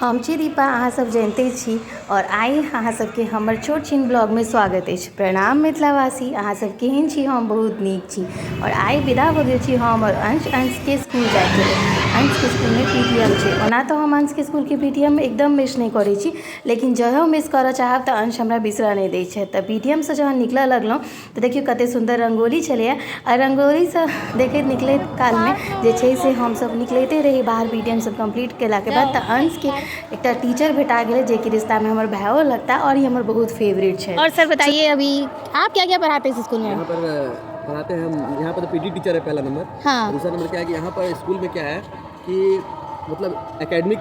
हम छी दीपा, अहाँ सब जानते छी और आइ अहाँ सबके हमर छोट छिन ब्लॉग में स्वागत है। प्रणाम मिथिलावासी, अहाँ सब केहन छी? हम बहुत नीक छी और आइ विदा हो गेल छी हम और अंश के स्कूल जाए के। अंश के स्कूल में पीटीएम छै। ओना तो हम अंश के स्कूल के पीटीएम में एकदम मिस नहीं करै छी, लेकिन जहाँ मिस करऽ चाहब तऽ अंश हमरा बिसरऽ नहीं दै छै। तऽ पीटीएम से जहाँ निकलऽ लगलहुँ तऽ देखियो कते सुंदर रंगोली छलैया आ रंगोली से देखैत निकलैत काल में जे छै से हम सब निकलैते रही बाहर पीटीएम सब कंप्लीट केला के बाद। तऽ अंश के एक टीचर भेटा गए जे कि रिश्ता में हमारे भाइयों लगता और ये हमारे बहुत फेवरेट है। और सर बताइए अभी आप क्या क्या पढ़ाते हैं स्कूल में? यहाँ पर पढ़ाते हैं हम। यहाँ पर तो पीटी टीचर है पहला नंबर। हाँ। दूसरा नंबर क्या है कि यहाँ पर स्कूल में क्या है कि मतलब एकेडमिक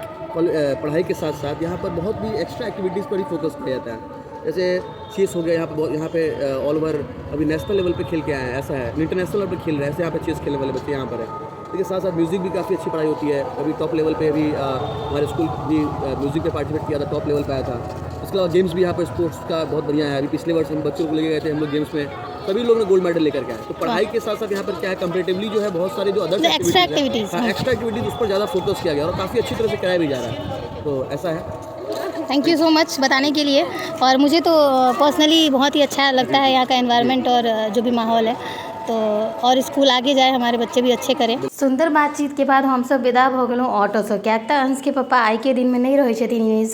पढ़ाई के साथ साथ यहाँ पर बहुत भी एक्स्ट्रा एक्टिविटीज़ पर ही फोकस किया जाता है। जैसे चेस हो गया, यहाँ पे ऑल ओवर अभी नेशनल लेवल पे खेल के आए हैं, ऐसा है। इंटरनेशनल लेवल पे खेल रहे हैं, ऐसे यहाँ पे चेस खेलने वाले बच्चे यहाँ पर है। इसके साथ साथ म्यूज़िक भी काफ़ी अच्छी पढ़ाई होती है। अभी टॉप लेवल पे अभी हमारे स्कूल भी म्यूज़िक पे पार्टिसिपेट किया था, टॉप लेवल पे आया था। इसके अलावा गेम्स भी यहाँ पर स्पोर्ट्स का बहुत बढ़िया है। अभी पिछले वर्ष हम बच्चों को लेके गए थे हम लोग गेम्स में, सभी लोग ने गोल्ड मेडल लेकर के आए। तो पढ़ाई के साथ साथ यहाँ पर क्या है, कंपेरेटिवली जो है बहुत सारे जो अदर एक्स्ट्रा एक्टिविटीज़ उस पर ज़्यादा फोकस किया गया और काफ़ी अच्छी तरह से कराया भी जा रहा है। तो ऐसा है। थैंक यू सो मच बताने के लिए। और मुझे तो पर्सनली बहुत ही अच्छा लगता है यहाँ का एनवायरनमेंट और जो भी माहौल है। तो और स्कूल आगे जाए, हमारे बच्चे भी अच्छे करें। सुंदर बातचीत के बाद हम सब विदा भ गेलहुँ ऑटो से। क्या अंश के पापा आई के दिन में नहीं रहे छथिन,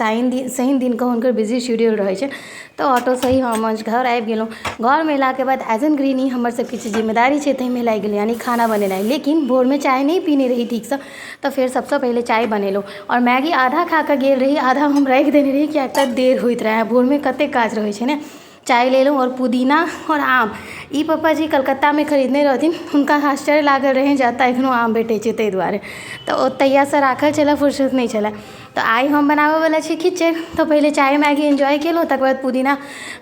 शनि दिन का हुनकर बिजी शेड्यूल रहे छै। तो ऑटो से ही हम अंश घर आबि गेलहुँ। घर में अयला के बाद एज एन गृहिणी हमर सबके जिम्मेदारी छै ताहिमे लागि गेल, यानी खाना बनेनाइ। लेकिन भोर में चाय नहीं पीने रही ठीक से, तो फिर सबसे पहले चाय बनेलहुँ और मैगी आधा खा के गेल रही, आधा हम राखि देने रही किया तऽ देर होइत रहे। भोर में कते काज रहे छै ने। चाय ले लूँ और पुदीना और आम ई पप्पा जी कलकत्ता में खरीदने रहथिन, हुनका आश्चर्य लागल रहे जतऽ एखनो आम भेटै छै ताहि दुआरे। तो ओतहिया से राखल छलै, फुर्सत नहीं छलै। तो आई हम बनाबे वाला छी खिचड़। तो पहले चाय मैगी एंजॉय केलहुँ, तकर बाद पुदीना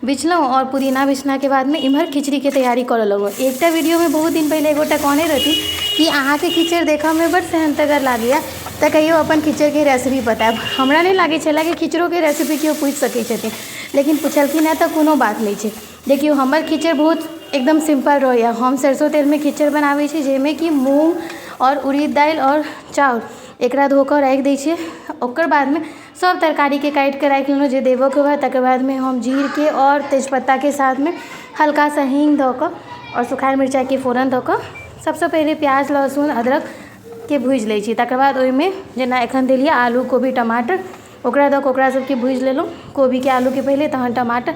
बिछलहुँ और पुदीना बिछला के बाद में इम्हर खिचड़ी के तैयारी करऽ लगलहुँ। एकटा वीडियो में बहुत दिन पहले एगोटा कहने रहती कि अहाँ के खिचड़ देखऽ में बड़ सेहनतगर लागैया, तो कहियो अपन खिचड़ के रेसिपी बताएब। हमरा नहीं लागे छलै कि खिचड़ो के रेसिपी केओ पूछि सकै छथिन, लेकिन पूछलखिन है तो कोनो बात नहीं छै। देखियो हमर खिचड़ बहुत एकदम सिंपल रहैया। हम सरसों तेल में खिचड़ बनाबै छी, जाहिमें कि मूँग और उड़ीद दालि और चाउर एकरा धो कऽ राखि दै छियै। ओकर बाद में सब तरकारी के काटि के राखि लेलहुँ जे देबऽ के बाद। तकर बाद में हम जीर के और तेजपत्ता के साथ में हल्का सा हींग दऽ कऽ और सुखायल मिरचाई के फोरन दऽ कऽ सबसे पहले प्याज लहसुन अदरक के भूजि लै छी। तकर बाद ओहिमे जेना एखन देलियै आलू कोबी टमाटर, ओकरा दऽ कऽ ओकरा सबके भूजि लेलहुँ। कोबी के आलू के पहले, तहन टमाटर,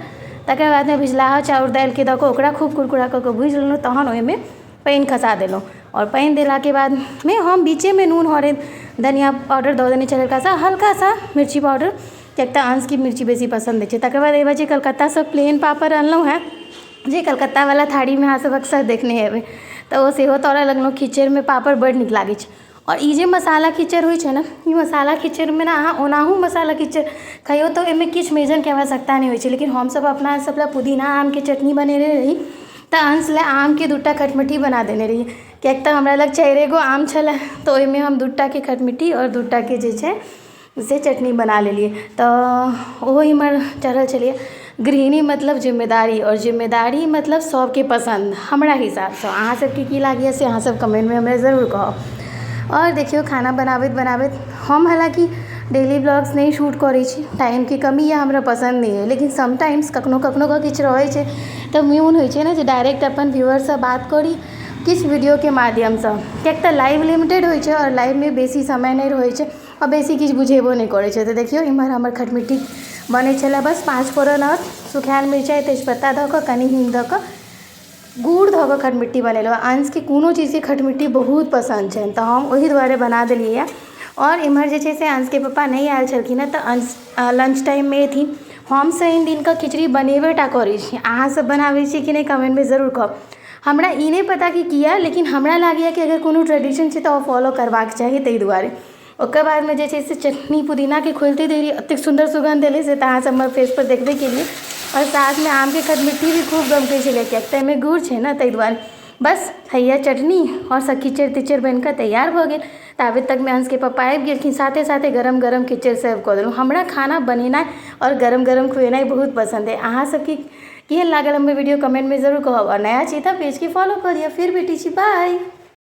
तकर बाद में भिजलाहा चाउर दालि के दऽ कऽ ओकरा खूब कुरकुरा कऽ के भूजि लेलहुँ। तहन ओहिमे पानि खसा देलहुँ और पानि देला के बाद में हम बीचे में नून हरैद धनिया पाउडर दऽ देने छलियै, हल्का सा मिर्ची पाउडर, किएक तऽ अंश की मिर्ची बेसी पसंद छै। तकर बाद एहि कलकत्ता से प्लेन पापड़ अनलहुँ हैं, जे कलकत्ता वाला थारी में अहाँ सब अक्सर देखने हेबै। तो वो सेहो तरऽ लगलहुँ। खिचड़ में पापड़ बड़ नीक लागै छै। और ई जे मसाला खिचड़ होइ छै ने, ई मसाला खिचड़ में ना अहाँ ओनाहू मसाला खिचड़ खइयो तो एहिमे किछु मेजन के आवश्यकता नहीं होइ छै। लेकिन हम सब अपना सब लए पुदीना आम के चटनी बनेने रही, तो अंश लए आम के दूटा खटमिट्ठी बना देने रही। किएक तऽ हमरा लग 4 गो आम छलै, तो ओहिमे हम दूटा के खटमिट्ठी और दूटा के जे छै से चटनी बना लेलिए। तो ओहो इम्हर चढ़ल छलिए। गृहिणी मतलब जिम्मेदारी, और जिम्मेदारी मतलब सबके पसंद हमरा हिसाब से। अहाँ सबके की लागैए से अहाँ सब कमेंट में हमरा जरूर कहब। और देखियो खाना बनाबैत बनाबैत हम हालांकि डेली ब्लॉग्स नहीं शूट करै छी, टाइम की कमी या हमरा पसंद नहीं है। लेकिन समटाइम्स कखनो कखनो का किछु रहै छै तऽ मोन होइ छै ने जे डायरेक्ट अपन व्यूअर से बात करी किछु वीडियो के माध्यम से। किएक तऽ लाइव लिमिटेड होइ छै और लाइव में बेसी समय नहीं रहै छै और बेसी किछु बुझेबो नहीं करै छै। तऽ देखियो इम्हर हमर खटमिट्ठी बनै छलै, बस 5 फोरन और सुखायल मिरचाई तेजपत्ता दऽ कऽ कनि हींग दऽ कऽ गुड़ धऽ कऽ खटमिट्ठी बनेलहुँ। अंश के कोनो चीज़ के खटमिट्ठी बहुत पसंद छै, तो हम ओही दुआरे बना देलिए। और इम्हर जे छै से अंश के पप्पा नहीं आयल छलखिन हैं, तो अंश लंच टाइम में एथिन। हम शनि दिन का खिचड़ी बनेबे टा करै छी। अहाँ सब बनाबै छी कि नहीं कमेंट में जरूर कहब। हमरा ई नहीं पता कि किया, लेकिन हमरा लागैए कि अगर कोनो ट्रेडिशन छै तऽ फॉलो करबाक चाही, ताहि दुआरे। ओकर बाद में जे छै से चटनी पुदीना के खोलते देरी एतेक सुंदर सुगंध एलै से तऽ अहाँ सब हमर फेस पर देखबे केलिए। और साथ में आम के खटमिट्ठी भी खूब गमकै छलै, किएक तऽ एहिमे गुड़ छै ने, ताहि दुआरे। बस हैया चटनी और सब खिचड़ तिचड़ बनकर तैयार भऽ गेल। ताबे तक में अंश के पप्पा आबि गेलखिन, साथे साथे गरम गरम खिचड़ सर्व कऽ देलहुँ। हमरा खाना बनेनाइ और गरम गरम खुएनाइ बहुत पसंद है। अहाँ सबके केहन लागल हमर वीडियो कमेंट में जरूर कहब। और नया छी तऽ पेज के फॉलो करिए। फिर भेटै छी, बाय।